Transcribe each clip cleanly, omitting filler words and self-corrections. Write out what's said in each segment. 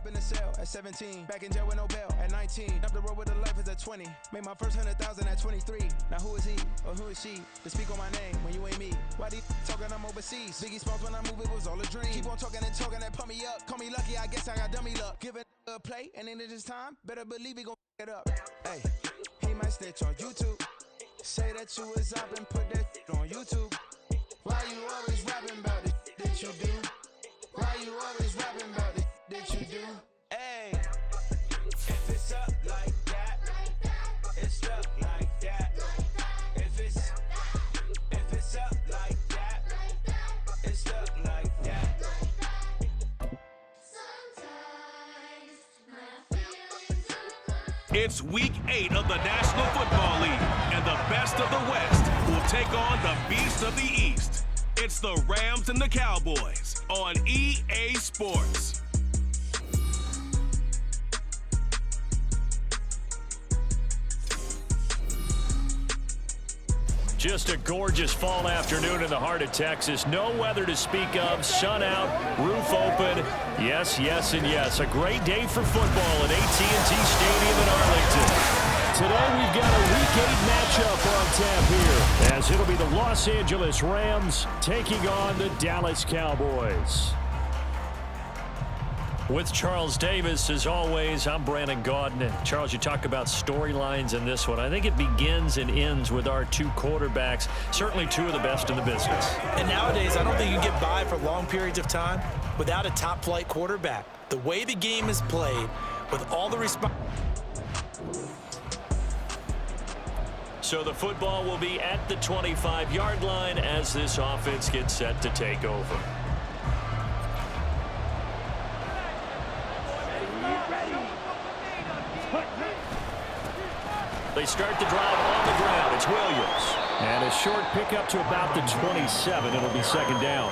up in the cell at 17. Back in jail with no bail at 19. Up the road with the life is at 20. Made my first 100,000 at 23. Now who is he or who is she to speak on my name when you ain't me? Why these talking I'm overseas? Biggie Smalls when I move it was all a dream. Keep on talking and pump me up. Call me lucky, I guess I got dummy luck. Give it a play and then it's time. Better believe he gon' it up. Hey, he might snitch on YouTube. Say that you was up and put that on YouTube. Why you always rapping about it that you do? Why you always rapping about it that you do? Hey, if it's up like that, it's stuck like that. If it's up like that, it's stuck like that. It's week 8 of the National Football League, and the best of the West will take on the beast of the East. It's the Rams and the Cowboys on EA Sports. Just a gorgeous fall afternoon in the heart of Texas. No weather to speak of. Sun out, roof open. Yes, yes, and yes. A great day for football at AT&T Stadium in Arlington. Today we've got a Week 8 matchup on tap here, as it'll be the Los Angeles Rams taking on the Dallas Cowboys. With Charles Davis, as always, I'm Brandon Gaudin. And Charles, you talk about storylines in this one. I think it begins and ends with our two quarterbacks, certainly two of the best in the business. And nowadays, I don't think you can get by for long periods of time without a top-flight quarterback. The way the game is played, with all the So the football will be at the 25-yard line as this offense gets set to take over. They start the drive on the ground. It's Williams. And a short pickup to about the 27. It'll be second down.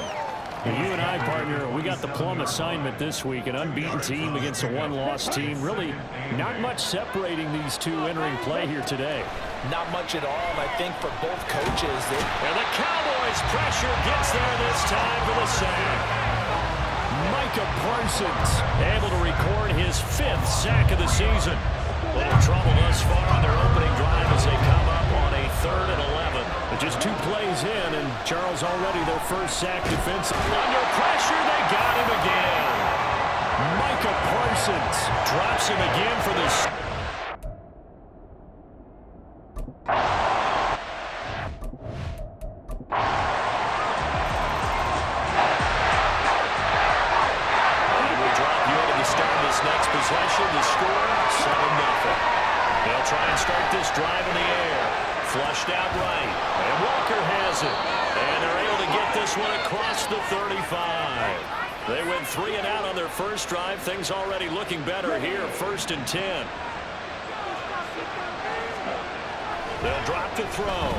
And you and I, partner, we got the plum assignment this week. An unbeaten team against a one-loss team. Really not much separating these two entering play here today. Not much at all, I think, for both coaches. And the Cowboys' pressure gets there this time for the sack. Micah Parsons able to record his 5th sack of the season. A little trouble thus far on their opening drive as they come up on a 3rd and 11. But just 2 plays in, and Charles already their first sack defensively. Under pressure, they got him again. Micah Parsons drops him again for the... Next possession, the score, 7-0. They'll try and start this drive in the air. Flushed out right. And Walker has it. And they're able to get this one across the 35. They went 3 and out on their first drive. Things already looking better here. 1st and 10. They'll drop to throw.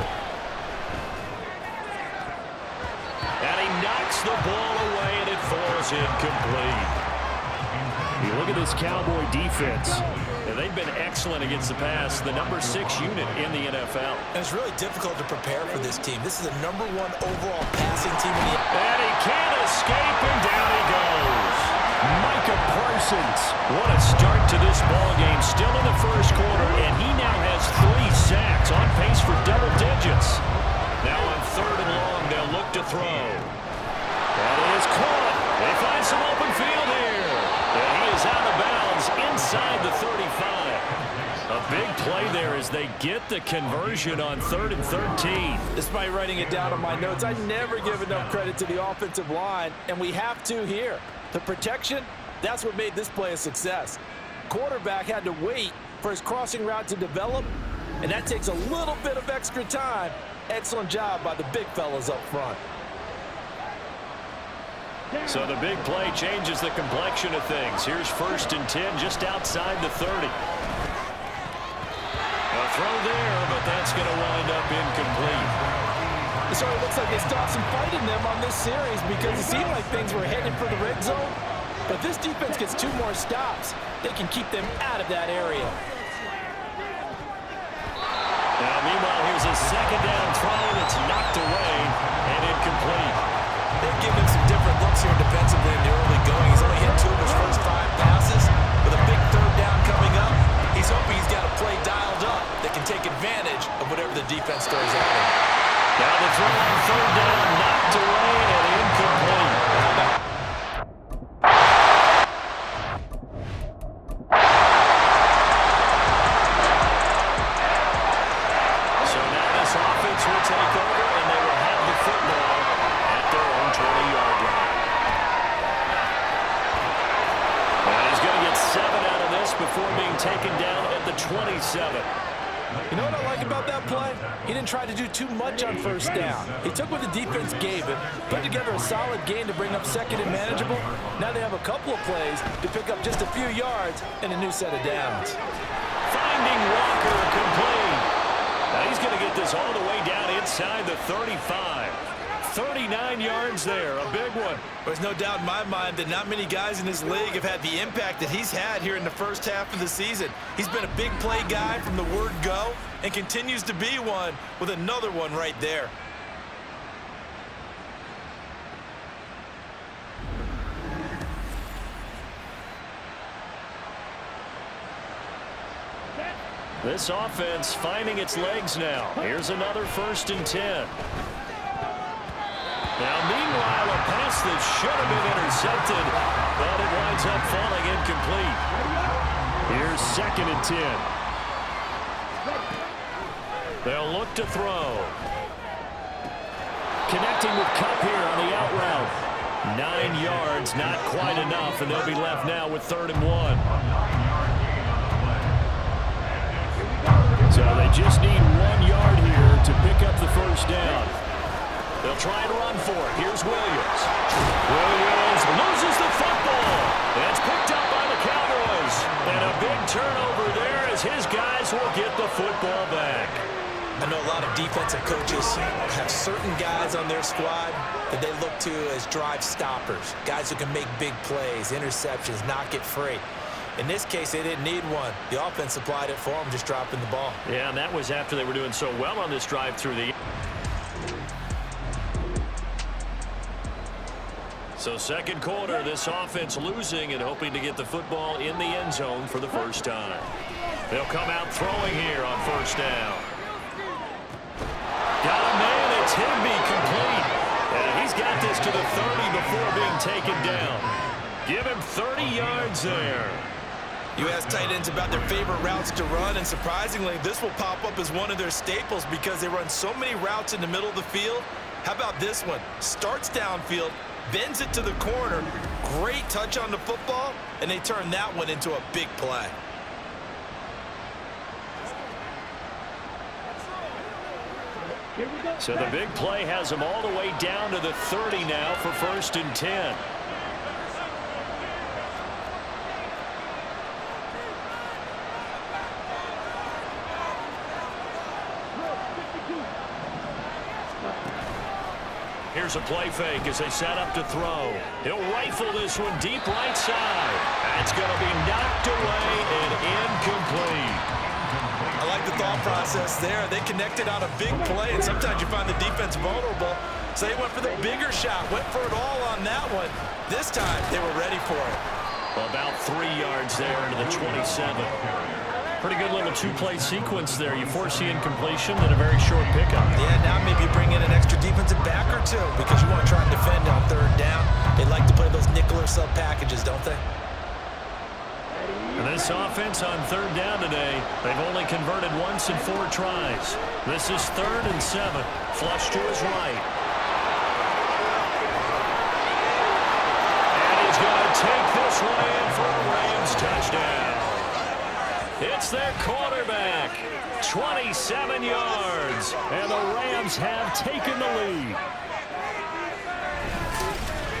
And he knocks the ball away, and it falls incomplete. You look at this Cowboy defense, and they've been excellent against the pass, the number 6 unit in the NFL. And it's really difficult to prepare for this team. This is the number 1 overall passing team in the NFL. And he can't escape, and down he goes. Micah Parsons, what a start to this ball game. Still in the first quarter, and he now has 3 sacks, on pace for double digits. Now on 3rd and long, they'll look to throw. That is caught. They find some open field here. And he is out of bounds inside the 35. A big play there as they get the conversion on 3rd and 13. Despite writing it down on my notes, I never give enough credit to the offensive line, and we have to here. The protection, that's what made this play a success. Quarterback had to wait for his crossing route to develop, and that takes a little bit of extra time. Excellent job by the big fellas up front. So the big play changes the complexion of things. Here's 1st and 10 just outside the 30. A throw there, but that's going to wind up incomplete. So it looks like they stopped some fight in them on this series because it seemed like things were headed for the red zone. But this defense gets 2 more stops. They can keep them out of that area. Now, meanwhile, here's a 2nd down throw that's knocked away and incomplete. They've given him some different looks here defensively in the early going. He's only hit 2 of his first 5 passes. taken down at the 27. You know what I like about that play? He didn't try to do too much on first down. He took what the defense gave him, put together a solid game to bring up second and manageable. Now they have a couple of plays to pick up just a few yards and a new set of downs. Finding Walker complete. Now he's going to get this all the way down inside the 35. 39 yards there, a big one. There's no doubt in my mind that not many guys in this league have had the impact that he's had here in the first half of the season. He's been a big play guy from the word go and continues to be one with another one right there. This offense finding its legs now. Here's another 1st and 10. Now, meanwhile, a pass that should have been intercepted, but it winds up falling incomplete. Here's 2nd and 10. They'll look to throw. Connecting with Cup here on the out route. 9 yards, not quite enough, and they'll be left now with 3rd and 1. So they just need 1 yard here to pick up the first down. They'll try and run for it. Here's Williams. Williams loses the football. It's picked up by the Cowboys. And a big turnover there as his guys will get the football back. I know a lot of defensive coaches have certain guys on their squad that they look to as drive stoppers, guys who can make big plays, interceptions, knock it free. In this case, they didn't need one. The offense supplied it for them, just dropping the ball. Yeah, and that was after they were doing so well on this drive through the... So 2nd quarter, this offense losing and hoping to get the football in the end zone for the first time. They'll come out throwing here on 1st down. Got a man, it's Higby complete. And he's got this to the 30 before being taken down. Give him 30 yards there. You ask tight ends about their favorite routes to run, and surprisingly, this will pop up as one of their staples because they run so many routes in the middle of the field. How about this one? Starts downfield, bends it to the corner, great touch on the football, and they turn that one into a big play. So the big play has them all the way down to the 30 now for 1st and 10. Here's a play fake as they set up to throw. He'll rifle this one deep right side. That's going to be knocked away and incomplete. I like the thought process there. They connected on a big play, and sometimes you find the defense vulnerable. So they went for the bigger shot, went for it all on that one. This time, they were ready for it. About 3 yards there into the 27. Pretty good little 2-play sequence there. You force the incompletion, then a very short pickup. Yeah, now maybe you bring in an extra defensive back or two because you want to try and defend on 3rd down. They like to play those nickel or sub packages, don't they? And this offense on 3rd down today, they've only converted once in 4 tries. This is 3rd and 7. Flush to his right. And he's going to take this one in for a Rams touchdown. It's their quarterback. 27 yards. And the Rams have taken the lead.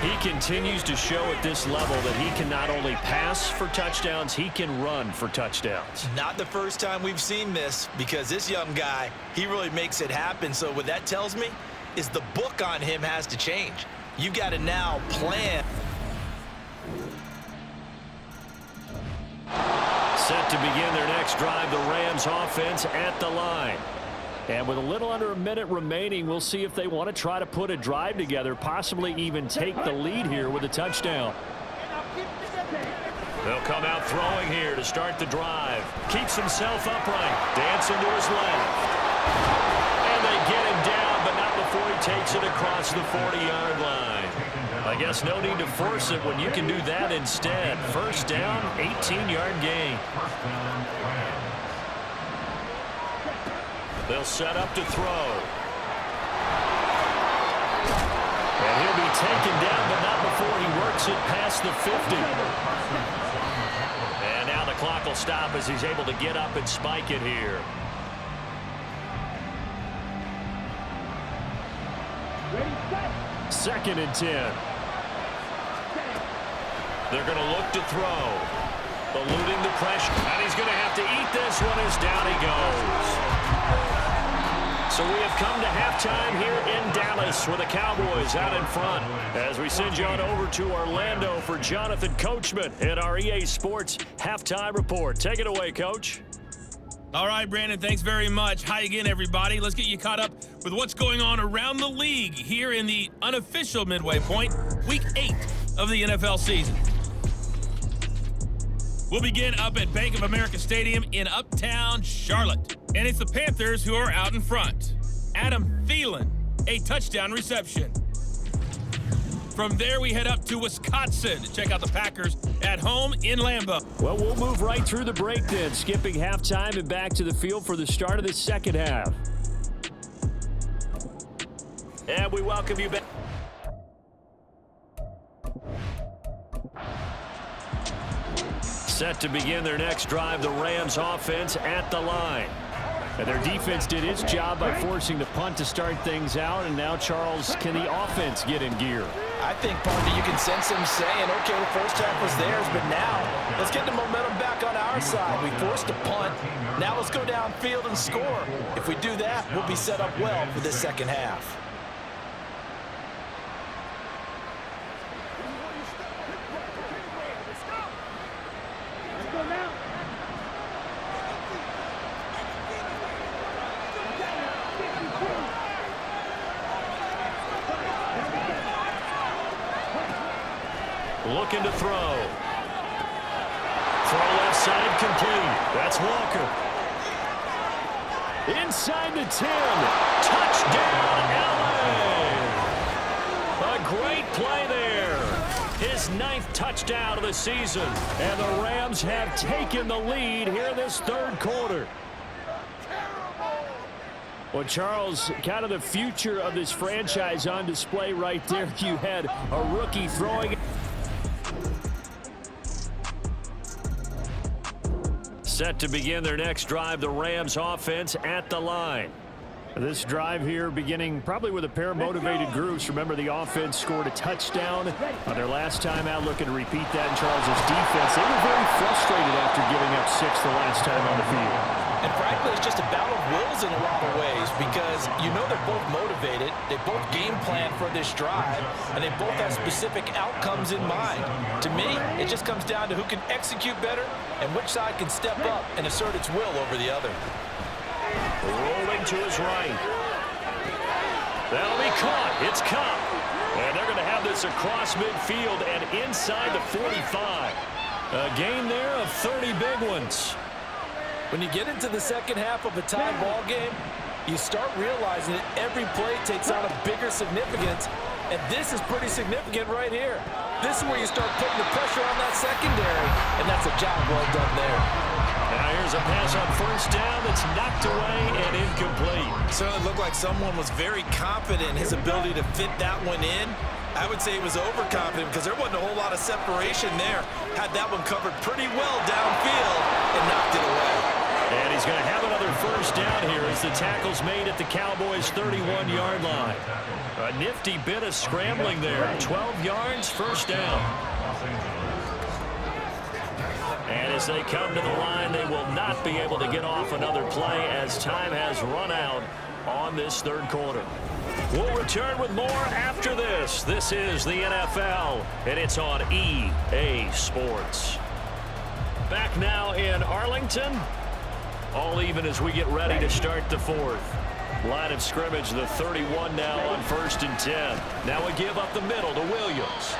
He continues to show at this level that he can not only pass for touchdowns, he can run for touchdowns. Not the first time we've seen this because this young guy, he really makes it happen. So what that tells me is the book on him has to change. You've got to now plan. Set to begin their next drive, the Rams offense at the line. And with a little under a minute remaining, we'll see if they want to try to put a drive together, possibly even take the lead here with a touchdown. They'll come out throwing here to start the drive. Keeps himself upright, dancing to his left. And they get him down, but not before he takes it across the 40-yard line. I guess no need to force it when you can do that instead. 1st down, 18-yard gain. They'll set up to throw. And he'll be taken down, but not before he works it past the 50. And now the clock tackle stop as he's able to get up and spike it here. Second and 10. They're going to look to throw. Eluding the pressure. And he's going to have to eat this one as down he goes. So we have come to halftime here in Dallas with the Cowboys out in front. As we send you on over to Orlando for Jonathan Coachman in our EA Sports Halftime Report. Take it away, Coach. All right, Brandon, thanks very much. Hi again, everybody. Let's get you caught up with what's going on around the league here in the unofficial midway point, Week 8 of the NFL season. We'll begin up at Bank of America Stadium in Uptown Charlotte. And it's the Panthers who are out in front. Adam Thielen, a touchdown reception. From there, we head up to Wisconsin to check out the Packers at home in Lambeau. Well, we'll move right through the break then, skipping halftime and back to the field for the start of the second half. And we welcome you back. Set to begin their next drive, the Rams offense at the line. And their defense did its job by forcing the punt to start things out. And now, Charles, can the offense get in gear? I think, partner, you can sense him saying, okay, the first half was theirs, but now let's get the momentum back on our side. We forced a punt. Now let's go downfield and score. If we do that, we'll be set up well for this second half. Looking to throw. Throw left side complete. That's Walker. Inside the 10. Touchdown, LA. A great play there. His 9th touchdown of the season. And the Rams have taken the lead here in this third quarter. Well, Charles, kind of the future of this franchise on display right there. You had a rookie throwing. Set to begin their next drive, the Rams offense at the line. This drive here beginning probably with a pair of motivated groups. Remember, the offense scored a touchdown on their last time out, looking to repeat that in Charles' defense. They were very frustrated after giving up 6 the last time on the field. And frankly, it's just a battle of wills in a lot of ways because you know they're both motivated, they both game plan for this drive, and they both have specific outcomes in mind. To me, it just comes down to who can execute better and which side can step up and assert its will over the other. Rolling to his right. That'll be caught. It's Cup. And they're going to have this across midfield and inside the 45. A gain there of 30 big ones. When you get into the second half of a tie ball game, you start realizing that every play takes on a bigger significance, and this is pretty significant right here. This is where you start putting the pressure on that secondary, and that's a job well done there. Now here's a pass on first down that's knocked away and incomplete. Certainly looked like someone was very confident in his ability to fit that one in. I would say he was overconfident because there wasn't a whole lot of separation there. Had that one covered pretty well downfield and knocked it away. And he's going to have another first down here as the tackle's made at the Cowboys' 31-yard line. A nifty bit of scrambling there. 12 yards, first down. And as they come to the line, they will not be able to get off another play as time has run out on this third quarter. We'll return with more after this. This is the NFL, and it's on EA Sports. Back now in Arlington. All even as we get ready to start the fourth. Line of scrimmage, the 31 now on 1st and 10. Now we give up the middle to Williams.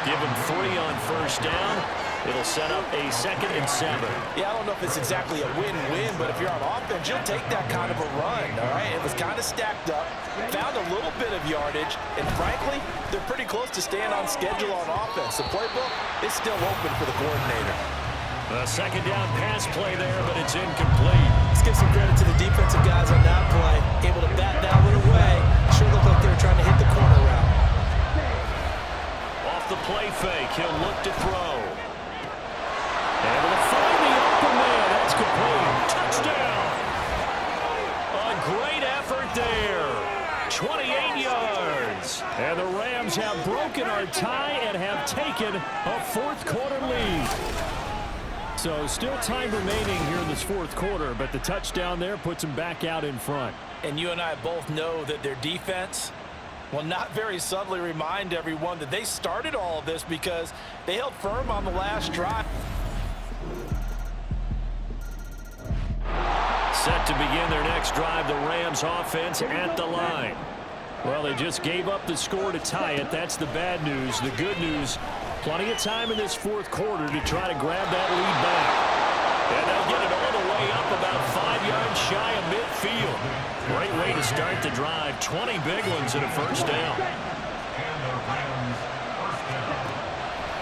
Give him 3 on first down. It'll set up a 2nd and 7. Yeah, I don't know if it's exactly a win-win, but if you're on offense, you'll take that kind of a run, all right? It was kind of stacked up, found a little bit of yardage, and frankly, they're pretty close to staying on schedule on offense. The playbook is still open for the coordinator. A 2nd down pass play there, but it's incomplete. Let's give some credit to the defensive guys on that play. Able to bat that one away. Sure looked like they were trying to hit the corner route. Off the play fake, he'll look to throw. Able to find the open Pass complete. Touchdown. A great effort there. 28 yards. And the Rams have broken our tie and have taken a fourth quarter lead. So still time remaining here in this fourth quarter, but the touchdown there puts them back out in front. And you and I both know that their defense will not very subtly remind everyone that they started all of this because they held firm on the last drive. Set to begin their next drive, the Rams offense at the line. Well, they just gave up the score to tie it. That's the bad news. The good news, plenty of time in this fourth quarter to try to grab that lead back. And they'll get it all the way up about 5 yards shy of midfield. Great way to start the drive. 20 big ones and a first down.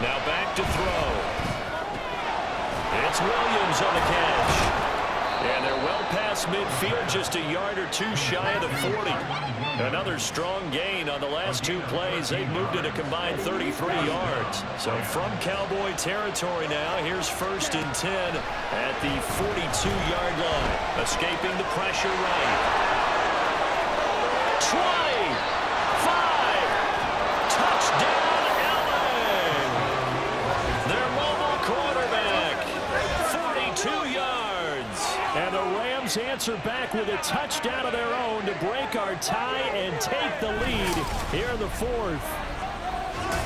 Now back to throw. It's Williams on the catch. And they're well past midfield, just a yard or two shy of the 40. Another strong gain on the last two plays. They've moved it a combined 33 yards. So from Cowboy territory now, here's 1st and 10 at the 42-yard line. Escaping the pressure right. 20, 5, touchdown Allen. Their mobile quarterback, 42 yards. And the Rams answer back with a touchdown of their own to break our tie and take the lead here in the fourth.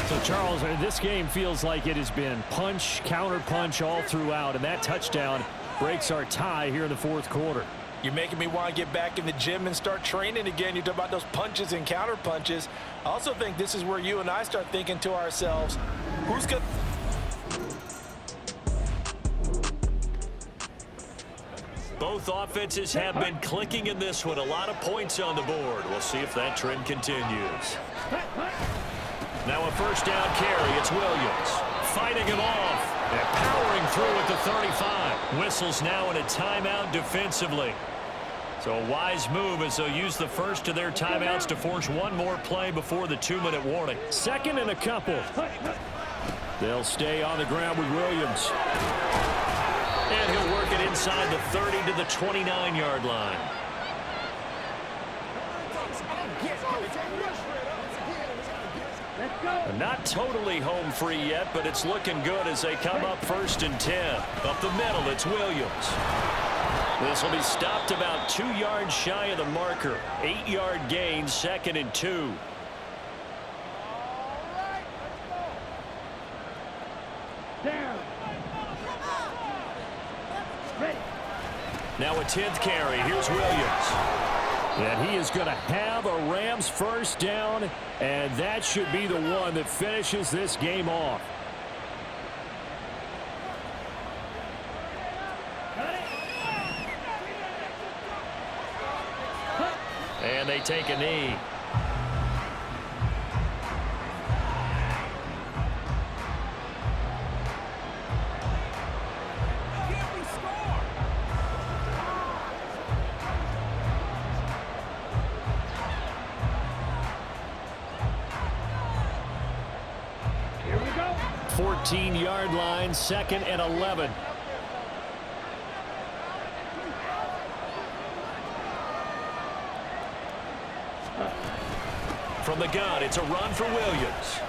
So, Charles, this game feels like it has been punch, counter punch all throughout, and that touchdown breaks our tie here in the fourth quarter. You're making me want to get back in the gym and start training again. You talk about those punches and counter punches. I also think this is where you and I start thinking to ourselves, who's going to... Both offenses have been clicking in this one. A lot of points on the board. We'll see if that trend continues. Now a first down carry. It's Williams fighting him off and powering through at the 35. Whistles now in a timeout defensively. So a wise move as they'll use the first of their timeouts to force one more play before the 2-minute warning. Second and a couple. They'll stay on the ground with Williams. And he'll work it inside the 30 to the 29-yard line. Not totally home free yet, but it's looking good as they come up 1st and 10. Up the middle, it's Williams. This will be stopped about 2 yards shy of the marker. 8-yard gain, 2nd and 2. Now a 10th carry. Here's Williams. And he is going to have a Rams first down, and that should be the one that finishes this game off. And they take a knee. Here we go. 14-yard line, 2nd and 11. From the gun, it's a run for Williams.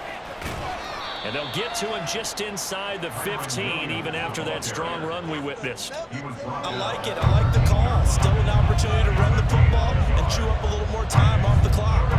And they'll get to him just inside the 15, even after that strong run we witnessed. I like it. I like the call. Still an opportunity to run the football and chew up a little more time off the clock.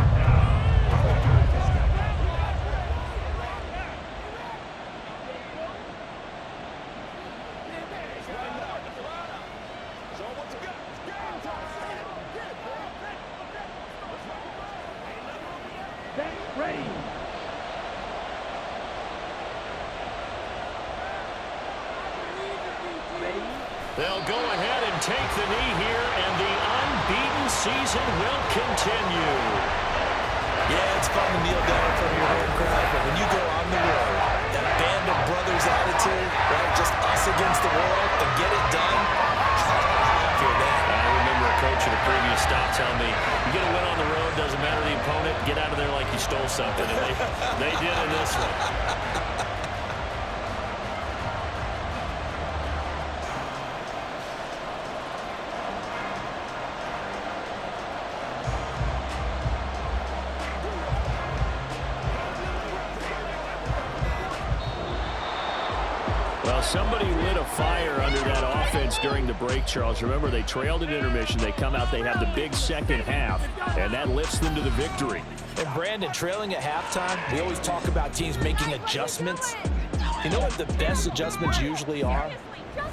They'll go ahead and take the knee here, and the unbeaten season will continue. Yeah, it's fun to kneel down from your home crowd, but when you go on the road, that band of brothers attitude, right, just us against the world, and get it done, I remember a coach at a previous stop telling me, you get a win on the road, doesn't matter the opponent, get out of there like you stole something. And they did in this one. Well, somebody lit a fire under that offense during the break, Charles. Remember, they trailed at intermission. They come out, they have the big second half, and that lifts them to the victory. And Brandon, trailing at halftime, we always talk about teams making adjustments. You know what the best adjustments usually are?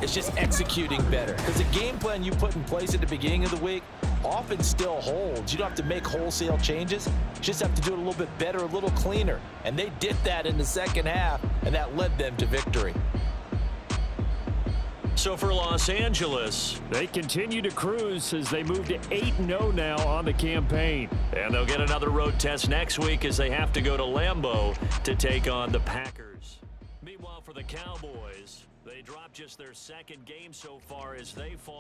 It's just executing better. Because the game plan you put in place at the beginning of the week often still holds. You don't have to make wholesale changes. You just have to do it a little bit better, a little cleaner. And they did that in the second half, and that led them to victory. So for Los Angeles, they continue to cruise as they move to 8-0 now on the campaign. And they'll get another road test next week as they have to go to Lambeau to take on the Packers. Meanwhile, for the Cowboys, they dropped just their second game so far as they fall.